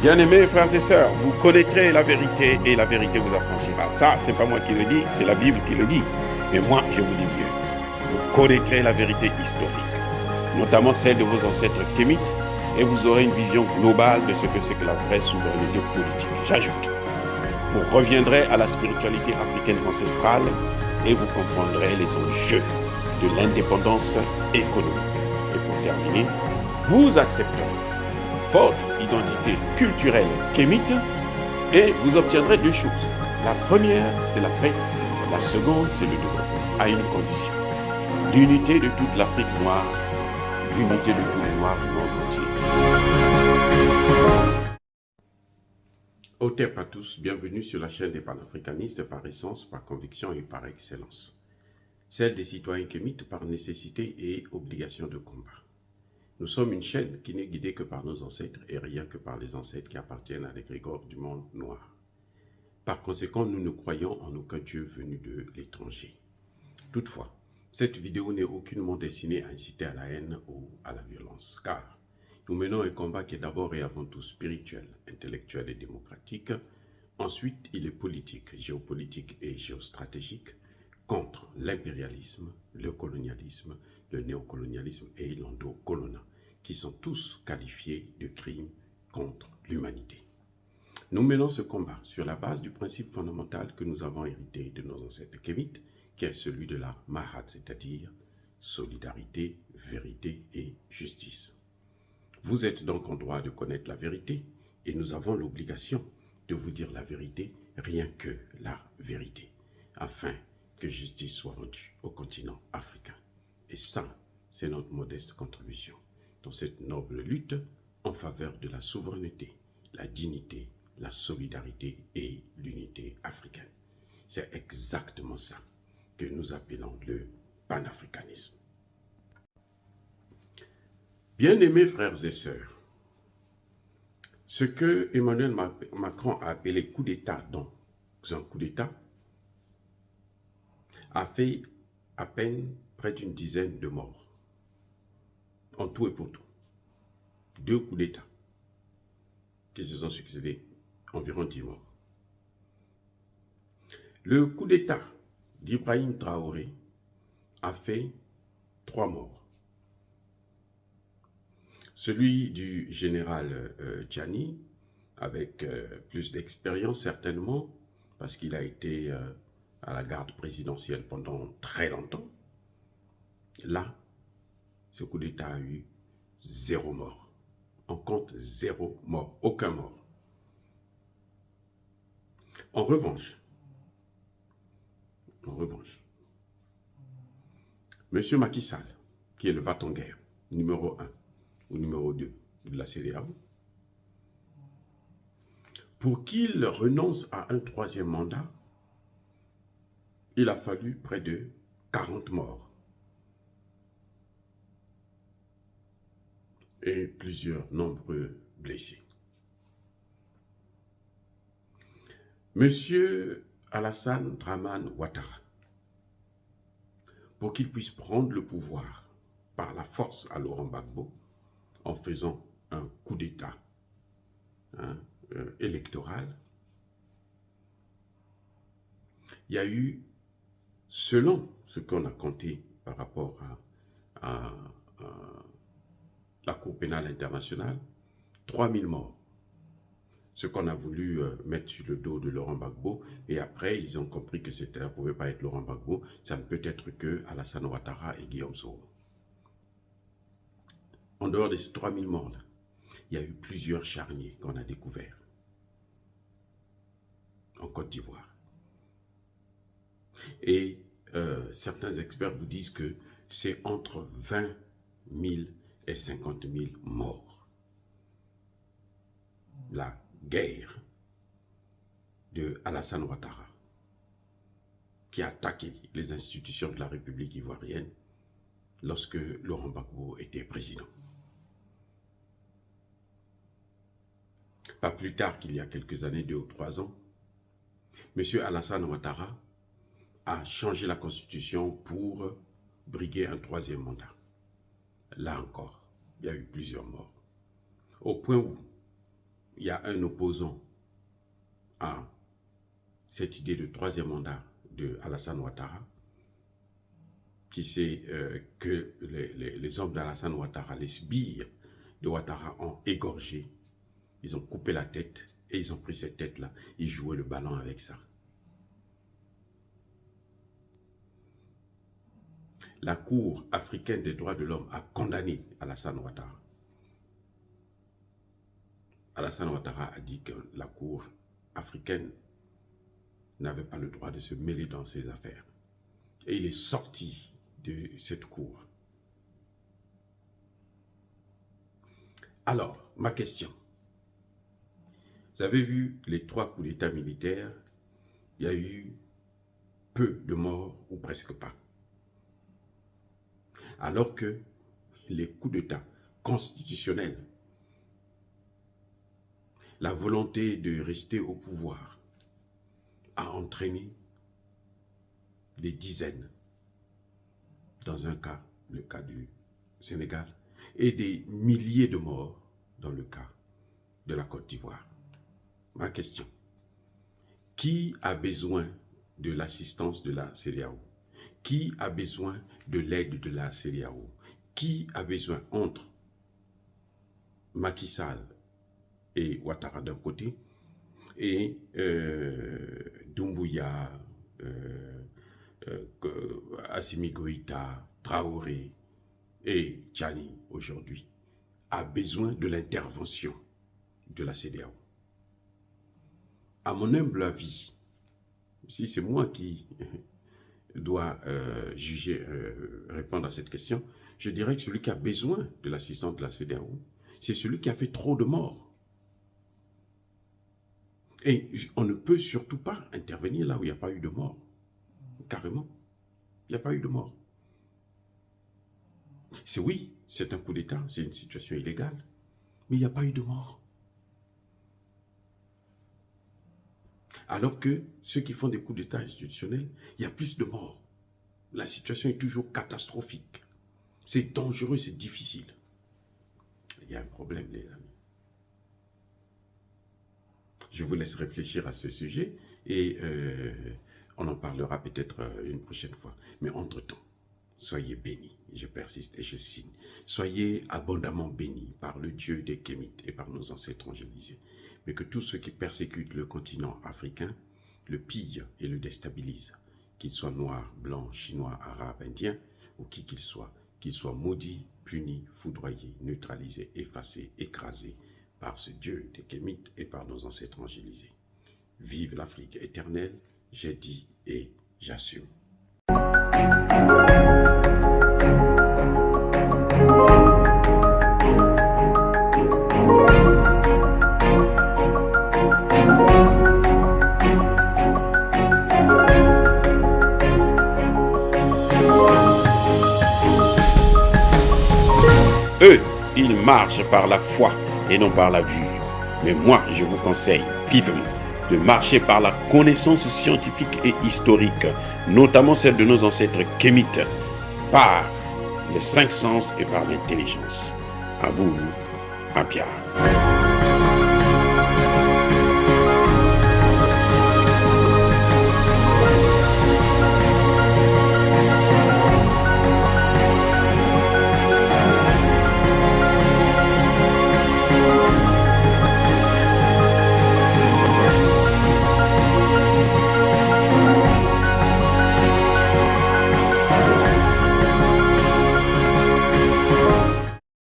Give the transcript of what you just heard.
Bien-aimés frères et sœurs, vous connaîtrez la vérité et la vérité vous affranchira. Ça, c'est pas moi qui le dis, c'est la Bible qui le dit. Mais moi, je vous dis mieux. Vous connaîtrez la vérité historique, notamment celle de vos ancêtres kémites, et vous aurez une vision globale de ce que c'est que la vraie souveraineté politique. J'ajoute, vous reviendrez à la spiritualité africaine ancestrale et vous comprendrez les enjeux de l'indépendance économique. Et pour terminer, vous accepterez votre identité culturelle kémite et vous obtiendrez deux choses. La première, c'est la paix. La seconde, c'est le développement, à une condition. L'unité de toute l'Afrique noire, l'unité de tous les Noirs du monde entier. Otep à tous, bienvenue sur la chaîne des panafricanistes par essence, par conviction et par excellence. Celle des citoyens kémites par nécessité et obligation de combat. Nous sommes une chaîne qui n'est guidée que par nos ancêtres et rien que par les ancêtres qui appartiennent à l'égrégore du monde noir. Par conséquent, nous ne croyons en aucun Dieu venu de l'étranger. Toutefois, cette vidéo n'est aucunement destinée à inciter à la haine ou à la violence, car nous menons un combat qui est d'abord et avant tout spirituel, intellectuel et démocratique. Ensuite, il est politique, géopolitique et géostratégique contre l'impérialisme, le colonialisme, le néocolonialisme et l'endocolonat, qui sont tous qualifiés de crimes contre l'humanité. Nous menons ce combat sur la base du principe fondamental que nous avons hérité de nos ancêtres kémites, qui est celui de la Mahat, c'est-à-dire solidarité, vérité et justice. Vous êtes donc en droit de connaître la vérité et nous avons l'obligation de vous dire la vérité, rien que la vérité, afin que justice soit rendue au continent africain. Et ça, c'est notre modeste contribution dans cette noble lutte en faveur de la souveraineté, la dignité, la solidarité et l'unité africaine. C'est exactement ça que nous appelons le panafricanisme. Bien-aimés frères et sœurs, ce que Emmanuel Macron a appelé coup d'État, donc un coup d'État, a fait à peine près d'une dizaine de morts. En tout et pour tout. 2 coups d'État qui se sont succédés, environ 10 morts. Le coup d'État d'Ibrahim Traoré a fait 3 morts. Celui du général Tchani, avec plus d'expérience certainement, parce qu'il a été à la garde présidentielle pendant très longtemps. Là, ce coup d'État a eu 0 mort. On compte 0 mort, aucun mort. En revanche, M. Macky Sall, qui est le va t en guerre, numéro 1 ou numéro 2 de la CEDEAO, pour qu'il renonce à un 3e mandat, il a fallu près de 40 morts et plusieurs nombreux blessés. Monsieur Alassane Dramane Ouattara, pour qu'il puisse prendre le pouvoir par la force à Laurent Gbagbo, en faisant un coup d'État électoral, il y a eu, selon ce qu'on a compté par rapport à la Cour pénale internationale, 3000 morts. Ce qu'on a voulu mettre sur le dos de Laurent Gbagbo, et après ils ont compris que ça ne pouvait pas être Laurent Gbagbo, ça ne peut être que Alassane Ouattara et Guillaume Soro. En dehors de ces 3000 morts-là, il y a eu plusieurs charniers qu'on a découverts en Côte d'Ivoire. Et certains experts vous disent que c'est entre 20 000 et 50 000 morts. La guerre de Alassane Ouattara, qui a attaqué les institutions de la République ivoirienne lorsque Laurent Gbagbo était président. Pas plus tard qu'il y a quelques années, 2 ou 3 ans, M. Alassane Ouattara a changé la constitution pour briguer un 3e mandat. Là encore, il y a eu plusieurs morts. Au point où il y a un opposant à cette idée de troisième mandat de Alassane Ouattara, qui sait que les hommes d'Alassane Ouattara, les sbires de Ouattara ont égorgé, ils ont coupé la tête et ils ont pris cette tête-là, ils jouaient le ballon avec ça. La Cour africaine des droits de l'homme a condamné Alassane Ouattara. Alassane Ouattara a dit que la Cour africaine n'avait pas le droit de se mêler dans ses affaires. Et il est sorti de cette cour. Alors, ma question. Vous avez vu les 3 coups d'État militaires, il y a eu peu de morts ou presque pas. Alors que les coups d'État constitutionnels, la volonté de rester au pouvoir a entraîné des dizaines, dans un cas, le cas du Sénégal, et des milliers de morts dans le cas de la Côte d'Ivoire. Ma question, qui a besoin de l'assistance de la CEDEAO? Qui a besoin de l'aide de la CEDEAO? Qui a besoin entre Macky Sall et Ouattara d'un côté, et Doumbouya, Assimi Goïta, Traoré et Tchani aujourd'hui, a besoin de l'intervention de la CEDEAO. À mon humble avis, si c'est moi qui dois juger, répondre à cette question, je dirais que celui qui a besoin de l'assistance de la CEDEAO, c'est celui qui a fait trop de morts. Et on ne peut surtout pas intervenir là où il n'y a pas eu de mort. Carrément. Il n'y a pas eu de mort. C'est oui, c'est un coup d'État, c'est une situation illégale, mais il n'y a pas eu de mort. Alors que ceux qui font des coups d'État institutionnels, il y a plus de morts. La situation est toujours catastrophique. C'est dangereux, c'est difficile. Il y a un problème, les amis. Je vous laisse réfléchir à ce sujet et on en parlera peut-être une prochaine fois. Mais entre-temps, soyez bénis, je persiste et je signe. Soyez abondamment bénis par le Dieu des Kémites et par nos ancêtres angélisés. Mais que tous ceux qui persécutent le continent africain le pillent et le déstabilisent, qu'ils soient noirs, blancs, chinois, arabes, indiens, ou qui qu'ils soient maudits, punis, foudroyés, neutralisés, effacés, écrasés, par ce Dieu des Kémites et par nos ancêtres angélisés. Vive l'Afrique éternelle, j'ai dit et j'assume. Eux, ils marchent par la foi et non par la vue. Mais moi, je vous conseille vivement de marcher par la connaissance scientifique et historique, notamment celle de nos ancêtres kémites, par les 5 sens et par l'intelligence. Abou Abia.